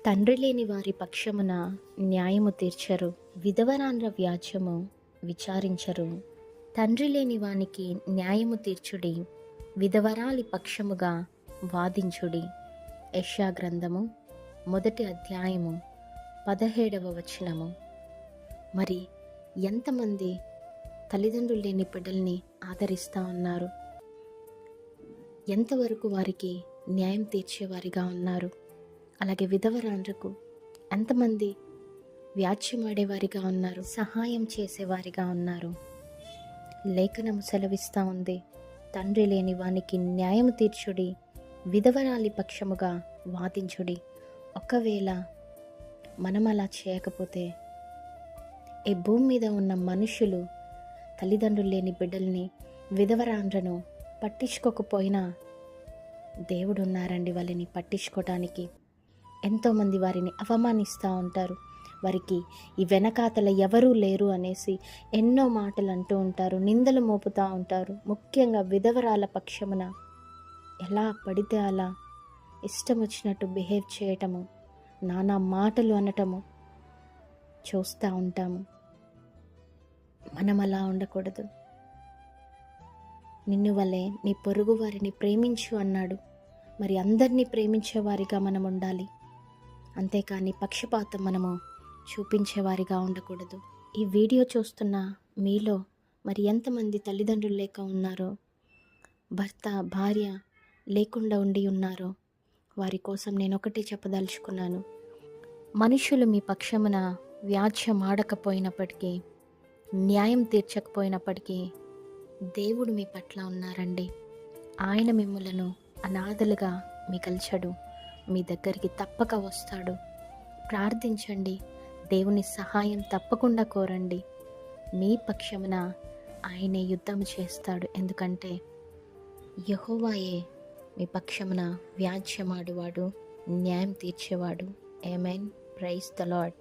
తండ్రి లేని వారి పక్షమున న్యాయము తీర్చరు, విధవరాండ్ర వ్యాజ్యము విచారించరు. తండ్రి లేని వానికి న్యాయము తీర్చుడి, విధవరాలి పక్షముగా వాదించుడి. యెషయా గ్రంథము 1వ అధ్యాయము 17వ వచనము. మరి ఎంతమంది తల్లిదండ్రులు లేని బిడ్డల్ని ఆదరిస్తూ ఉన్నారు? ఎంతవరకు వారికి న్యాయం తీర్చేవారిగా ఉన్నారు? అలాగే విధవరాండ్రకు ఎంతమంది వ్యాజ్యమాడేవారిగా ఉన్నారు, సహాయం చేసేవారిగా ఉన్నారు? లేఖనము సెలవిస్తూ ఉంది, తండ్రి లేని వానికి న్యాయం తీర్చుడి, విధవరాలి పక్షముగా వాదించుడి. ఒకవేళ మనం అలా చేయకపోతే ఈ భూమి మీద ఉన్న మనుషులు తల్లిదండ్రులు లేని బిడ్డల్ని, విధవరాండ్రను పట్టించుకోకపోయినా దేవుడు ఉన్నారండి వాళ్ళని పట్టించుకోవటానికి. ఎంతోమంది వారిని అవమానిస్తూ ఉంటారు, వారికి ఈ వెనకాతల ఎవరూ లేరు అనేసి ఎన్నో మాటలు అంటూ ఉంటారు, నిందలు మోపుతూ ఉంటారు. ముఖ్యంగా విధవరాల పక్షమున ఎలా పడితే అలా ఇష్టం వచ్చినట్టు బిహేవ్ చేయటము, నానా మాటలు అనటము చూస్తూ ఉంటాము. మనం అలా ఉండకూడదు. నిన్ను వలె నీ పొరుగు వారిని ప్రేమించు అన్నాడు. మరి అందరినీ ప్రేమించేవారిగా మనం ఉండాలి, అంతేకాని పక్షపాతం మనము చూపించేవారిగా ఉండకూడదు. ఈ వీడియో చూస్తున్న మీలో మరి ఎంతమంది తల్లిదండ్రులు లేక ఉన్నారో, భర్త భార్య లేకుండా ఉండి ఉన్నారో, వారి కోసం నేను ఒకటే చెప్పదలుచుకున్నాను. మనుషులు మీ పక్షమున వ్యాజ్యం ఆడకపోయినప్పటికీ, న్యాయం తీర్చకపోయినప్పటికీ దేవుడు మీ పట్ల ఉన్నారండి. ఆయన మిమ్ములను అనాథలుగా మిగల్చడు, మీ దగ్గరికి తప్పక వస్తాడు. ప్రార్థించండి, దేవుని సహాయం తప్పకుండా కోరండి. మీ పక్షమున ఆయనే యుద్ధం చేస్తాడు. ఎందుకంటే యెహోవాయే మీ పక్షమున వ్యాజ్యమాడువాడు, న్యాయం తీర్చేవాడు. ఆమేన్. Praise the lord.